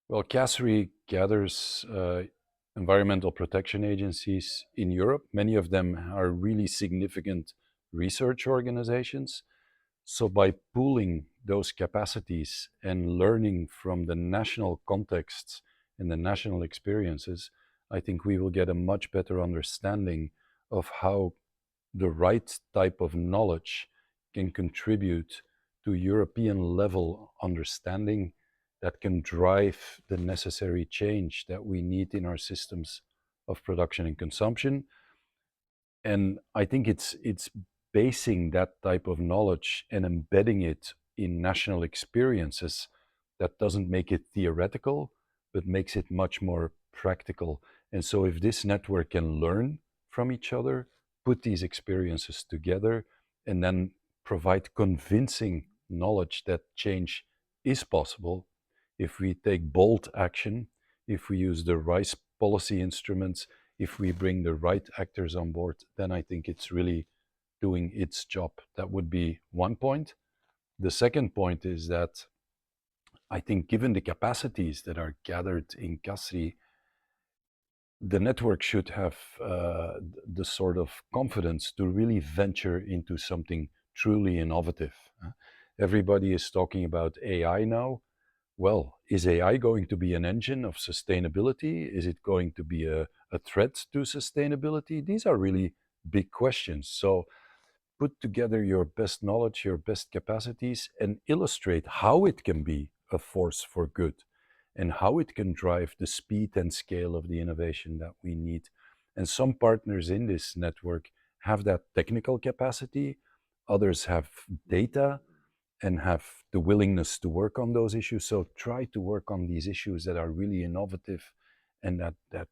Well, CASRI gathers environmental protection agencies in Europe. Many of them are really significant research organizations. So, by pooling those capacities and learning from the national contexts and the national experiences, I think we will get a much better understanding of how the right type of knowledge can contribute to European level understanding that can drive the necessary change that we need in our systems of production and consumption. And I think it's basing that type of knowledge and embedding it in national experiences that doesn't make it theoretical, but makes it much more practical. And so if this network can learn from each other, put these experiences together, and then provide convincing knowledge that change is possible, if we take bold action, if we use the right policy instruments, if we bring the right actors on board, then I think it's really doing its job. That would be one point. The second point is that I think, given the capacities that are gathered in CASRI, the network should have the sort of confidence to really venture into something truly innovative. Everybody is talking about AI now. Well, is AI going to be an engine of sustainability? Is it going to be a threat to sustainability? These are really big questions. So put together your best knowledge, your best capacities, and illustrate how it can be a force for good and how it can drive the speed and scale of the innovation that we need. And some partners in this network have that technical capacity, others have data and have the willingness to work on those issues. So try to work on these issues that are really innovative and that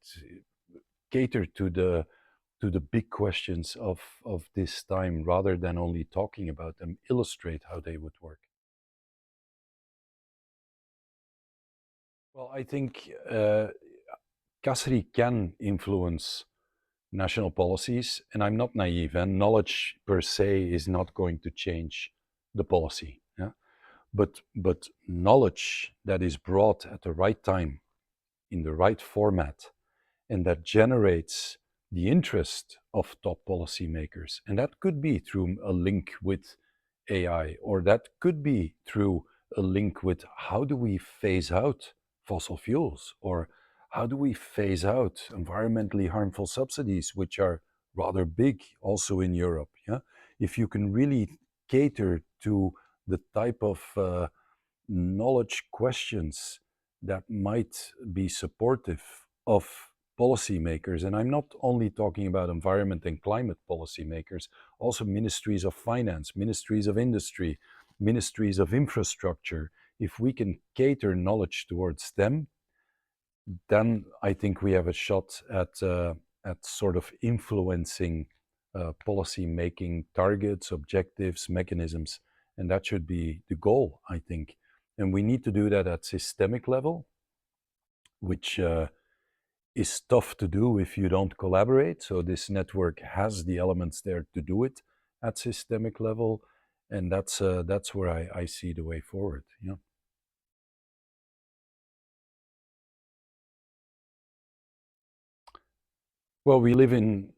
cater to the big questions of this time, rather than only talking about them, illustrate how they would work. Well, I think CASRI can influence national policies, and I'm not naive, and knowledge per se is not going to change the policy. Yeah? But knowledge that is brought at the right time, in the right format, and that generates the interest of top policymakers. And that could be through a link with AI, or that could be through a link with how do we phase out fossil fuels, or how do we phase out environmentally harmful subsidies, which are rather big also in Europe. Yeah? If you can really cater to the type of knowledge questions that might be supportive of policymakers. And I'm not only talking about environment and climate policymakers, also ministries of finance, ministries of industry, ministries of infrastructure. If we can cater knowledge towards them, then I think we have a shot at sort of influencing policy making targets, objectives, mechanisms, and that should be the goal, I think. And we need to do that at systemic level, which is tough to do if you don't collaborate. So this network has the elements there to do it at systemic level, and that's where I see the way forward. Yeah. Well, we live in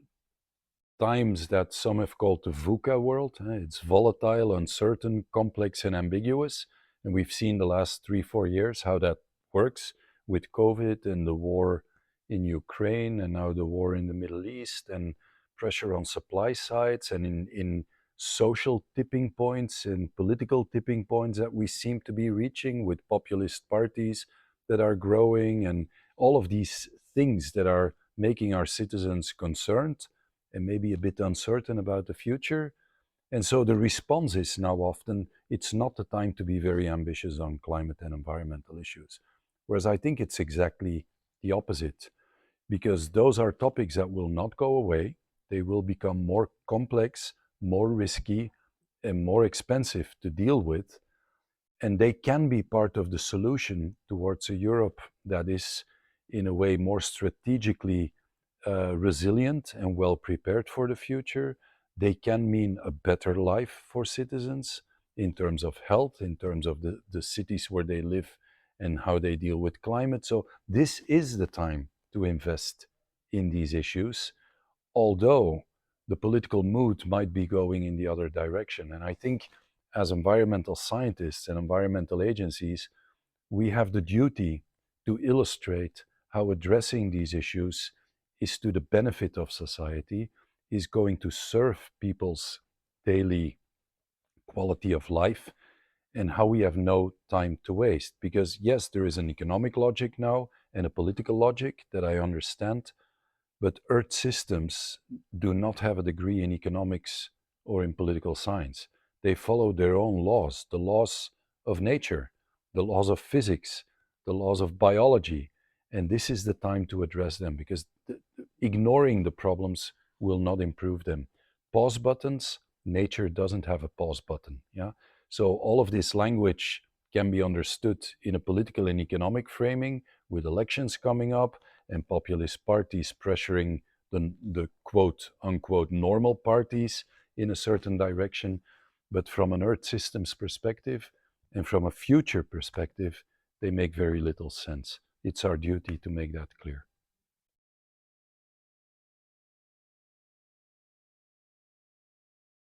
times that some have called the VUCA world. It's volatile, uncertain, complex, and ambiguous. And we've seen the last 3, 4 years how that works with COVID and the war in Ukraine, and now the war in the Middle East, and pressure on supply sides, and in social tipping points and political tipping points that we seem to be reaching with populist parties that are growing, and all of these things that are making our citizens concerned and maybe a bit uncertain about the future. And so the response is now often, it's not the time to be very ambitious on climate and environmental issues. Whereas I think it's exactly the opposite, because those are topics that will not go away. They will become more complex, more risky, and more expensive to deal with. And they can be part of the solution towards a Europe that is, in a way, more strategically resilient and well prepared for the future. They can mean a better life for citizens in terms of health, in terms of the cities where they live, and how they deal with climate. So this is the time to invest in these issues, although the political mood might be going in the other direction. And I think as environmental scientists and environmental agencies, we have the duty to illustrate how addressing these issues is to the benefit of society, is going to serve people's daily quality of life, and how we have no time to waste. Because, yes, there is an economic logic now and a political logic that I understand, but Earth systems do not have a degree in economics or in political science. They follow their own laws, the laws of nature, the laws of physics, the laws of biology. And this is the time to address them, because ignoring the problems will not improve them. Pause buttons, nature doesn't have a pause button. Yeah. So all of this language can be understood in a political and economic framing, with elections coming up and populist parties pressuring the quote unquote normal parties in a certain direction. But from an Earth systems perspective and from a future perspective, they make very little sense. It's our duty to make that clear.